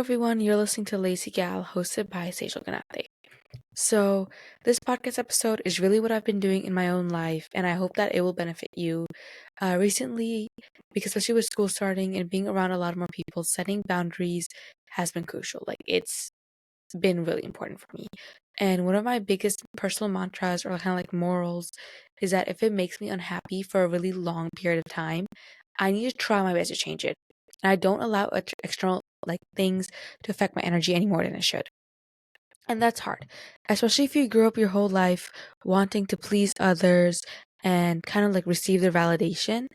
everyone, you're listening to Lazy Gal, hosted by Sejal Ganate. So, this podcast episode is really what I've been doing in my own life, and I hope that it will benefit you. Recently, because especially with school starting and being around a lot more people, setting boundaries has been crucial. It's been really important for me. And one of my biggest personal mantras or kind of like morals is that if it makes me unhappy for a really long period of time, I need to try my best to change it. And I don't allow external things to affect my energy any more than it should. And that's hard, especially if you grew up your whole life wanting to please others and kind of like receive their validation.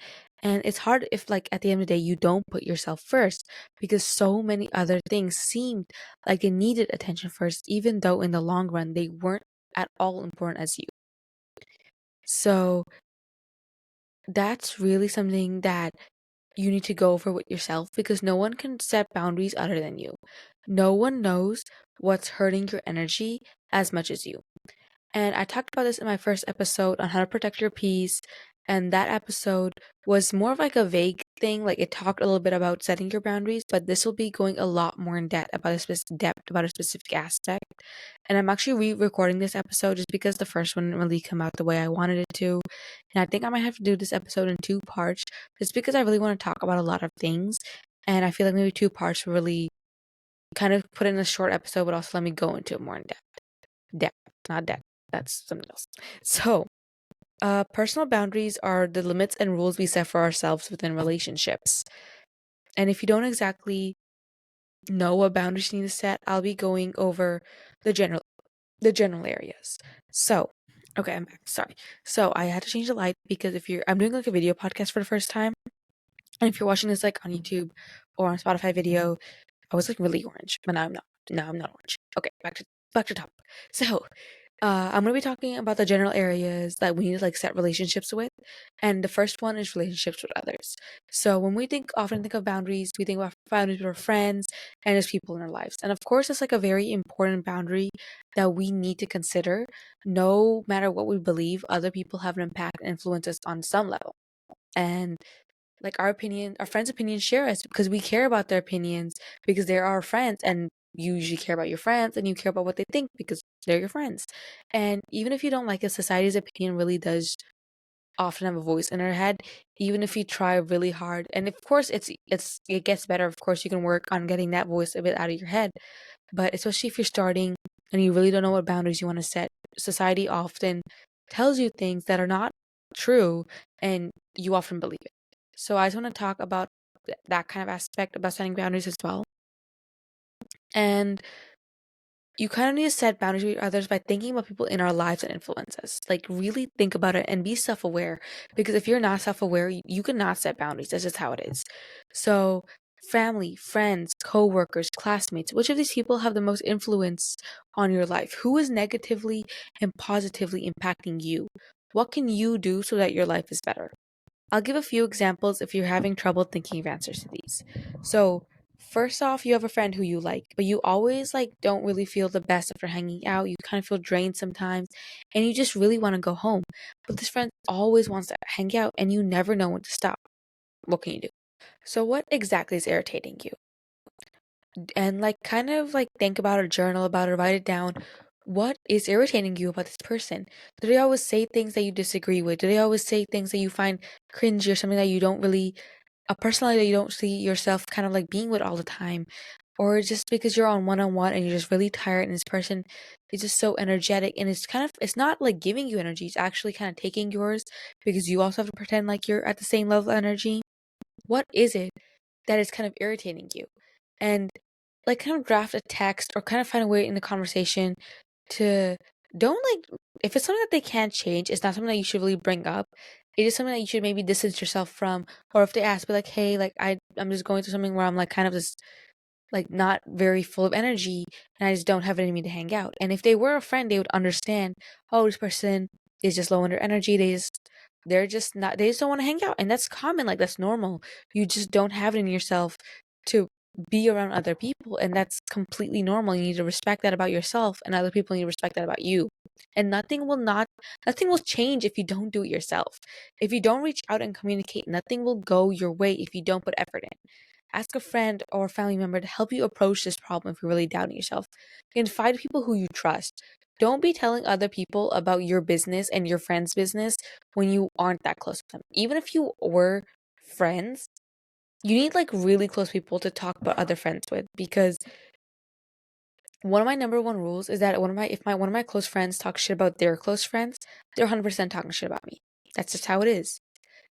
And it's hard if, at the end of the day, you don't put yourself first because so many other things seemed like they needed attention first, even though in the long run they weren't at all important as you. So that's really something that you need to go over with yourself because no one can set boundaries other than you. No one knows what's hurting your energy as much as you. And I talked about this in my first episode on how to protect your peace. And that episode was more of like a vague thing. Like it talked a little bit about setting your boundaries, but this will be going a lot more in depth about a specific aspect. And I'm actually re-recording this episode just because the first one didn't really come out the way I wanted it to. And I think I might have to do this episode in two parts, just because I really want to talk about a lot of things. And I feel like maybe two parts will really kind of put in a short episode, but also let me go into it more in depth. Depth, not depth. That's something else. So, personal boundaries are the limits and rules we set for ourselves within relationships. And if you don't exactly know what boundaries you need to set, I'll be going over the general areas. So, okay, I'm back. Sorry. So I had to change the light because I'm doing like a video podcast for the first time, and if you're watching this like on YouTube or on Spotify video, I was like really orange, but now I'm not. Now I'm not orange. Okay, back to topic. So, I'm going to be talking about the general areas that we need to set relationships with. And the first one is relationships with others. So when we often think of boundaries, we think about boundaries with our friends and just people in our lives. And of course, it's like a very important boundary that we need to consider. No matter what we believe, other people have an impact and influence us on some level. And our friends' opinions share us because we care about their opinions because they're our friends, and you usually care about your friends and you care about what they think because they're your friends. And even if you don't like it, society's opinion really does often have a voice in our head, even if you try really hard. And of course, it gets better. Of course, you can work on getting that voice a bit out of your head. But especially if you're starting and you really don't know what boundaries you want to set, society often tells you things that are not true, and you often believe it. So I just want to talk about that kind of aspect about setting boundaries as well. And you kind of need to set boundaries with others by thinking about people in our lives that influence us. Really think about it and be self-aware. Because if you're not self-aware, you cannot set boundaries. That's just how it is. So, family, friends, co-workers, classmates, which of these people have the most influence on your life? Who is negatively and positively impacting you? What can you do so that your life is better? I'll give a few examples if you're having trouble thinking of answers to these. So, first off, you have a friend who you like, but you always don't really feel the best after hanging out. You kind of feel drained sometimes, and you just really want to go home. But this friend always wants to hang out, and you never know when to stop. What can you do? So, what exactly is irritating you? And kind of think about it, journal about it, write it down. What is irritating you about this person? Do they always say things that you disagree with? Do they always say things that you find cringy or something that you don't really, a personality that you don't see yourself kind of being with all the time? Or just because you're on one and you're just really tired and this person is just so energetic and it's not giving you energy, it's actually kind of taking yours because you also have to pretend like you're at the same level of energy. What is it that is kind of irritating you? And kind of draft a text or kind of find a way in the conversation to don't if it's something that they can't change, it's not something that you should really bring up. It is something that you should maybe distance yourself from. Or if they ask, be like, hey, I'm just going through something where I'm kind of just not very full of energy and I just don't have it in me to hang out. And if they were a friend, they would understand, oh, this person is just low on their energy. They just don't want to hang out. And that's common, that's normal. You just don't have it in yourself to be around other people, and that's completely normal. You need to respect that about yourself, and other people need to respect that about you. And nothing will change if you don't do it yourself. If you don't reach out and communicate, nothing will go your way if you don't put effort in. Ask a friend or family member to help you approach this problem if you're really doubting yourself. And find people who you trust. Don't be telling other people about your business and your friend's business when you aren't that close with them. Even if you were friends, you need like really close people to talk about other friends with, because one of my number one rules is that one of my close friends talks shit about their close friends, they're 100% talking shit about me. That's just how it is.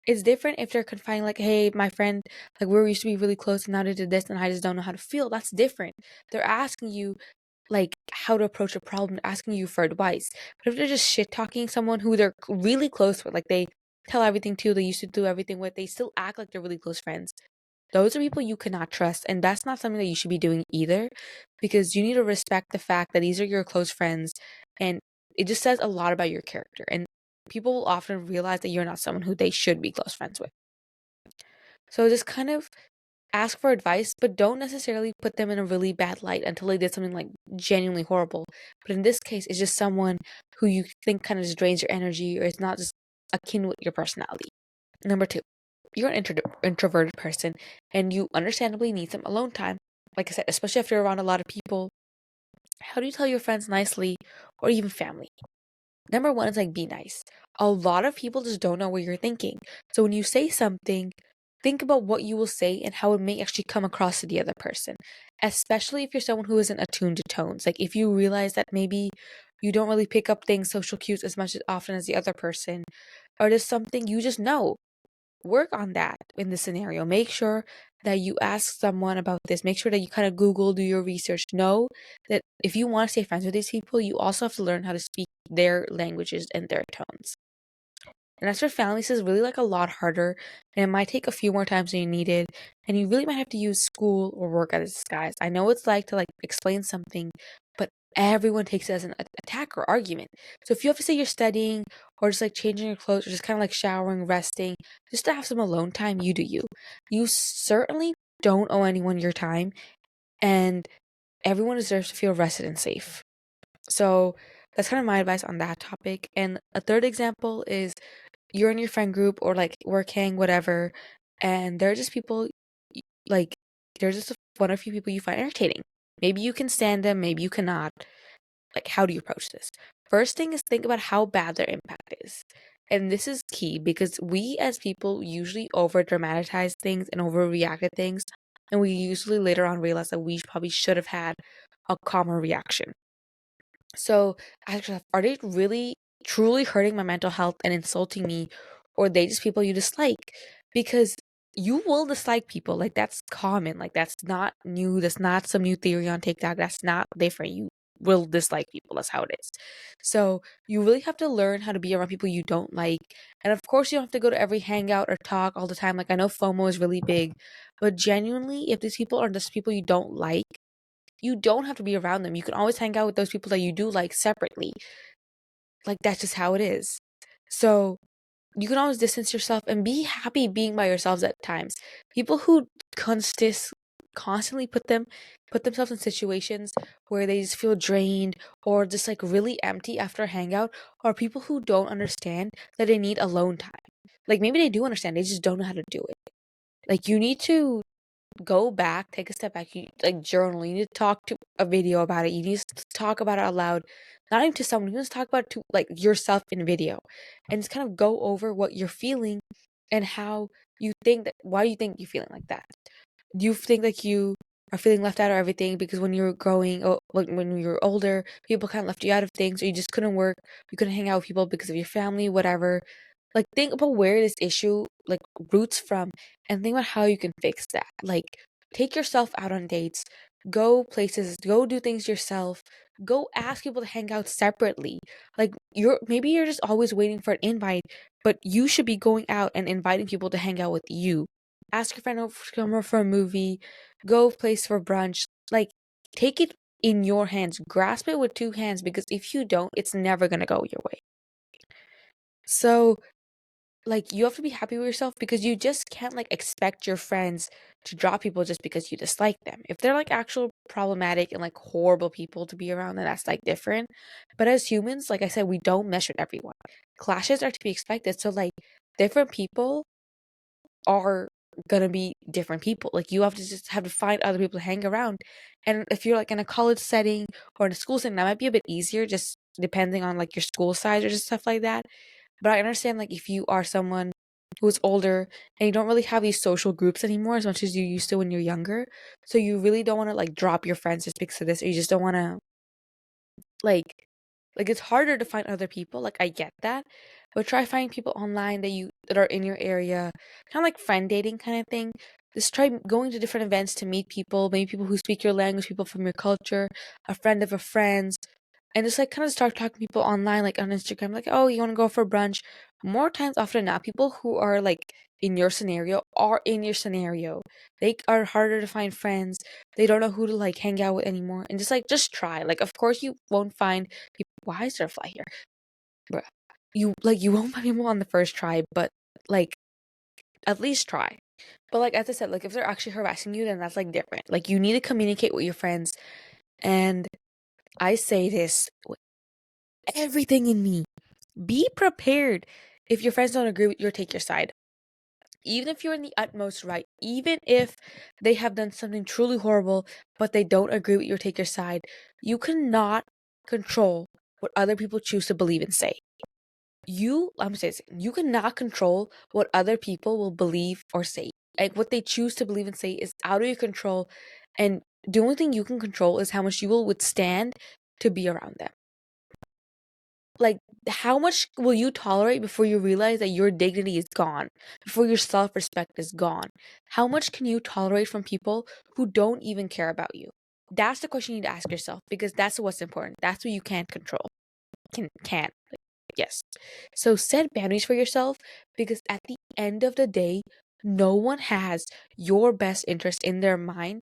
It's different if they're confiding, like, hey, my friend, like, we used to be really close and now they did this and I just don't know how to feel. That's different. They're asking you, like, how to approach a problem, asking you for advice. But if they're just shit talking someone who they're really close with, like, they tell everything to, they used to do everything with, they still act like they're really close friends. Those are people you cannot trust, and that's not something that you should be doing either, because you need to respect the fact that these are your close friends, and it just says a lot about your character. And people will often realize that you're not someone who they should be close friends with. So just kind of ask for advice, but don't necessarily put them in a really bad light until they did something like genuinely horrible. But in this case, it's just someone who you think kind of just drains your energy, or it's not just akin with your personality. Number two, you're an introverted person and you understandably need some alone time. Like I said, especially if you're around a lot of people, how do you tell your friends nicely, or even family? Number one is like, be nice. A lot of people just don't know what you're thinking. So when you say something, think about what you will say and how it may actually come across to the other person. Especially if you're someone who isn't attuned to tones. Like if you realize that maybe you don't really pick up things, social cues as much as often as the other person, or there's something you just know, work on that in this scenario. Make sure that you ask someone about this. Make sure that you kind of Google, do your research. Know that if you want to stay friends with these people, you also have to learn how to speak their languages and their tones. And as for families, is really like a lot harder, and it might take a few more times than you needed, and you really might have to use school or work as a disguise. I know it's like to like explain something, but everyone takes it as an attack or argument. So if you have to say you're studying or just like changing your clothes or just kind of like showering, resting, just to have some alone time, you do you. You certainly don't owe anyone your time, and everyone deserves to feel rested and safe. So that's kind of my advice on that topic. And a third example is you're in your friend group or like working, whatever, and there are just people like there's just one or few people you find entertaining. Maybe you can stand them, maybe you cannot. Like, how do you approach this? First thing is think about how bad their impact is. And this is key because we as people usually over dramatize things and overreact to things. And we usually later on realize that we probably should have had a calmer reaction. So ask yourself, are they really truly hurting my mental health and insulting me, or are they just people you dislike? Because you will dislike people. Like that's common. Like that's not new. That's not some new theory on TikTok. That's not different. You will dislike people. That's how it is. So you really have to learn how to be around people you don't like. And of course you don't have to go to every hangout or talk all the time. Like I know FOMO is really big, but genuinely, if these people are just people you don't like, you don't have to be around them. You can always hang out with those people that you do like separately. Like that's just how it is. So you can always distance yourself and be happy being by yourselves at times. People who constantly put themselves in situations where they just feel drained or just like really empty after a hangout are people who don't understand that they need alone time. Like maybe they do understand, they just don't know how to do it. Like you need to go back, take a step back, you like journal, you need to talk to a video about it, you need to talk about it out loud, not even to someone, you need to talk about it to like yourself in video, and just kind of go over what you're feeling and how you think that, why you think you're feeling like that. Do you think like you are feeling left out of everything because when you were growing, oh, like when you were older, people kind of left you out of things, or you just couldn't work, you couldn't hang out with people because of your family, whatever? Like think about where this issue like roots from, and think about how you can fix that. Like take yourself out on dates, go places, go do things yourself, go ask people to hang out separately. Like you're just always waiting for an invite, but you should be going out and inviting people to hang out with you. Ask your friend over to come over for a movie, go place for brunch. Like take it in your hands, grasp it with two hands, because if you don't, it's never gonna go your way. So like you have to be happy with yourself, because you just can't like expect your friends to drop people just because you dislike them. If they're like actual problematic and like horrible people to be around, then that's like different. But as humans, like I said, we don't mesh with everyone. Clashes are to be expected. So like different people are gonna be different people. Like you have to just have to find other people to hang around. And if you're like in a college setting or in a school setting, that might be a bit easier, just depending on like your school size or just stuff like that. But I understand like if you are someone who's older and you don't really have these social groups anymore as much as you used to when you're younger, so you really don't want to like drop your friends just because of this, or you just don't want to like it's harder to find other people. Like I get that, but try finding people online that are in your area, kind of like friend dating kind of thing. Just try going to different events to meet people, maybe people who speak your language, people from your culture, a friend of a friend's, and just like kind of start talking to people online, like on Instagram, like, oh, you want to go for brunch? More times often than not, people who are like in your scenario are in your scenario. They are harder to find friends. They don't know who to like hang out with anymore. And just try. Like, of course, you won't find people. Why is there a fly here? Bruh. You won't find people on the first try, but like at least try. But like as I said, like if they're actually harassing you, then that's like different. Like you need to communicate with your friends. And I say this with everything in me. Be prepared. If your friends don't agree with you, take your side. Even if you're in the utmost right, even if they have done something truly horrible, but they don't agree with you, take your side, you cannot control what other people choose to believe and say. I'm saying you cannot control what other people will believe or say. Like what they choose to believe and say is out of your control, and the only thing you can control is how much you will withstand to be around them. Like how much will you tolerate before you realize that your dignity is gone, before your self-respect is gone? How much can you tolerate from people who don't even care about you? That's the question you need to ask yourself, because that's what's important. That's what you can't control. Can't. Yes. So set boundaries for yourself, because at the end of the day, no one has your best interest in their mind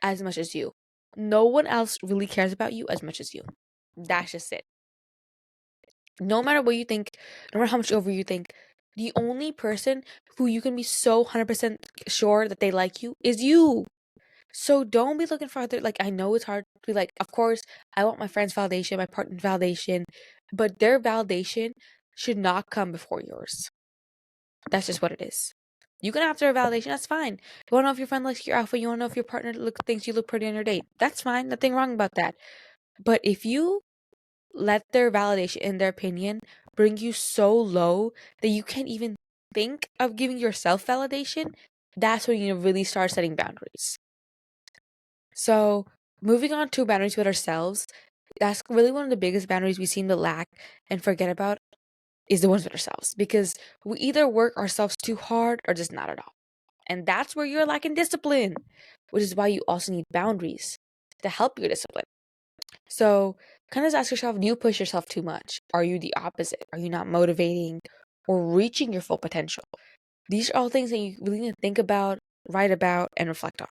as much as you. No one else really cares about you as much as you. That's just it. No matter what you think, no matter how much over you think, the only person who you can be so 100% sure that they like you is you. So don't be looking for other, like, I know it's hard to be like, of course, I want my friend's validation, my partner's validation, but their validation should not come before yours. That's just what it is. You can ask their validation, that's fine. You want to know if your friend likes your outfit, you want to know if your partner thinks you look pretty on your date, that's fine, nothing wrong about that. But if you let their validation and their opinion bring you so low that you can't even think of giving yourself validation, that's when you really start setting boundaries. So, moving on to boundaries with ourselves, that's really one of the biggest boundaries we seem to lack and forget about, is the ones with ourselves, because we either work ourselves too hard or just not at all. And that's where you're lacking discipline, which is why you also need boundaries to help your discipline. So, kind of ask yourself, do you push yourself too much? Are you the opposite? Are you not motivating or reaching your full potential? These are all things that you really need to think about, write about, and reflect on.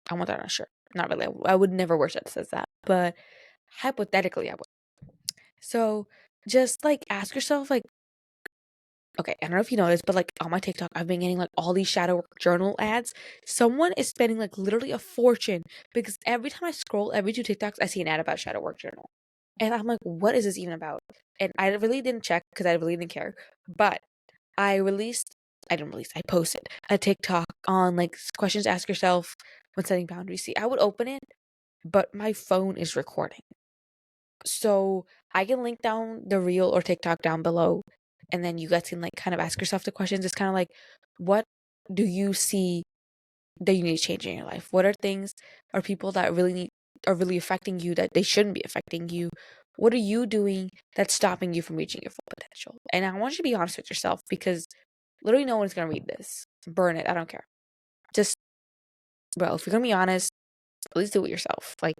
I want that on a shirt. Not really. I would never wear shit that says that, but hypothetically, I would. So, just like ask yourself, like, okay, I don't know if you know this, but like on my TikTok, I've been getting like all these shadow work journal ads. Someone is spending like literally a fortune, because every time I scroll, every 2 TikToks, I see an ad about shadow work journal. And I'm like, what is this even about? And I really didn't check because I really didn't care. But I posted a TikTok on like questions to ask yourself when setting boundaries. See, I would open it, but my phone is recording. So I can link down the reel or TikTok down below, and then you guys can like kind of ask yourself the questions. It's kind of like, what do you see that you need to change in your life? What are things or people that are really affecting you that they shouldn't be affecting you? What are you doing that's stopping you from reaching your full potential? And I want you to be honest with yourself, because literally no one's gonna read this. Burn it. I don't care. Just, well, if you're gonna be honest, at least do it yourself. Like,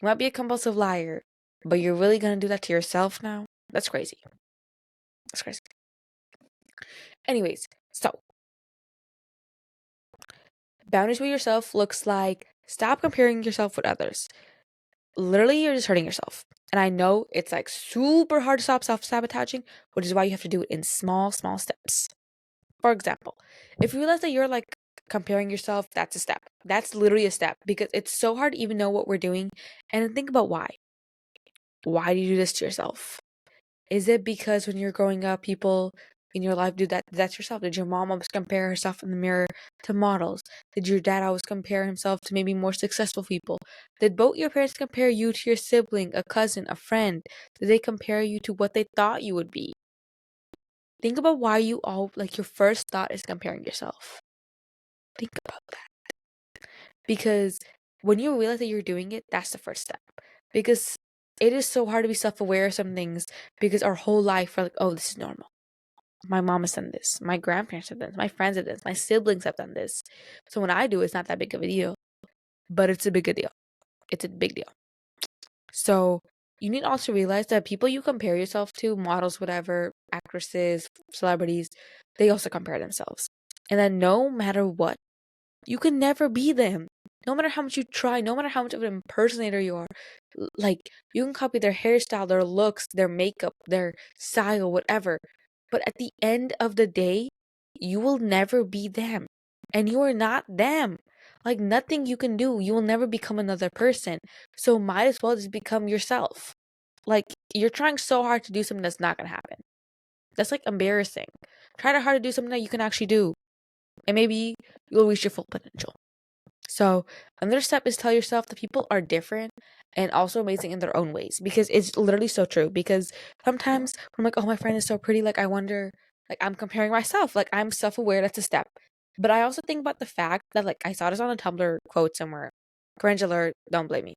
you might be a compulsive liar, but you're really gonna do that to yourself now? That's crazy. That's crazy. Anyways, so boundaries with yourself looks like stop comparing yourself with others. Literally, you're just hurting yourself. And I know it's like super hard to stop self-sabotaging, which is why you have to do it in small, small steps. For example, if you realize that you're like comparing yourself, that's a step. That's literally a step, because it's so hard to even know what we're doing. And then think about why. Why do you do this to yourself? Is it because when you're growing up, people, in your life do that's yourself? Did your mom always compare herself in the mirror to models? Did your dad always compare himself to maybe more successful people? Did both your parents compare you to your sibling, a cousin, a friend? Did they compare you to what they thought you would be? Think about why you all, like, your first thought is comparing yourself. Think about that. Because when you realize that you're doing it, that's the first step. Because it is so hard to be self-aware of some things because our whole life we're like, oh, this is normal. My mom has done this. My grandparents have done this. My friends have done this. My siblings have done this. So when I do, it's not that big of a deal. But it's a big deal. It's a big deal. So you need to also realize that people you compare yourself to, models, whatever, actresses, celebrities, they also compare themselves. And then no matter what, you can never be them. No matter how much you try, no matter how much of an impersonator you are, like, you can copy their hairstyle, their looks, their makeup, their style, whatever. But at the end of the day, you will never be them. And you are not them. Like, nothing you can do, you will never become another person. So might as well just become yourself. Like, you're trying so hard to do something that's not gonna happen. That's like embarrassing. Try hard to do something that you can actually do. And maybe you'll reach your full potential. So another step is tell yourself that people are different and also amazing in their own ways, because it's literally so true. Because sometimes I'm like, oh, my friend is so pretty, like, I wonder, like, I'm comparing myself, like, I'm self-aware, that's a step. But I also think about the fact that, like, I saw this on a Tumblr quote somewhere, cringe alert, don't blame me,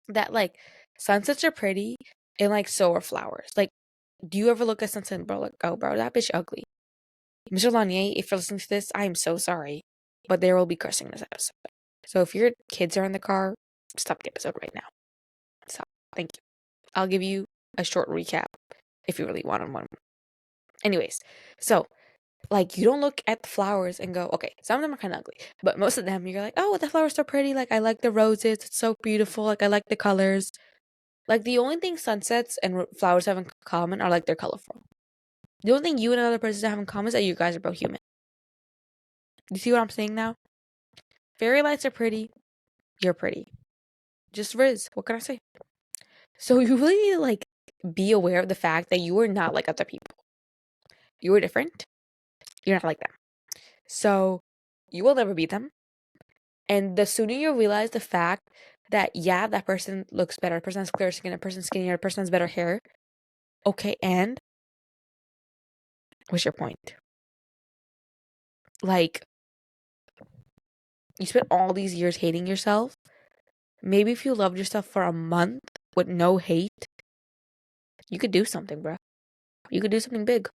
that, like, sunsets are pretty and, like, so are flowers. Like, do you ever look at sunset and bro, like, oh, bro, that bitch ugly? Mr. Lanier, if you're listening to this, I am so sorry, but there will be cursing in this episode. So if your kids are in the car, stop the episode right now. Stop. Thank you. I'll give you a short recap if you really want one. Anyways, so, like, you don't look at the flowers and go, okay, some of them are kind of ugly, but most of them you're like, oh, the flowers are so pretty. Like, I like the roses. It's so beautiful. Like, I like the colors. Like, the only thing sunsets and flowers have in common are, like, they're colorful. The only thing you and another person have in common is that you guys are both human. You see what I'm saying now? Fairy lights are pretty. You're pretty. Just Riz. What can I say? So you really need to, like, be aware of the fact that you are not like other people. You are different. You're not like them. So you will never be them. And the sooner you realize the fact that, yeah, that person looks better, a person has clearer skin, a person's skinnier, a person has better hair. Okay, and what's your point? Like, you spent all these years hating yourself. Maybe if you loved yourself for a month with no hate, you could do something, bro. You could do something big.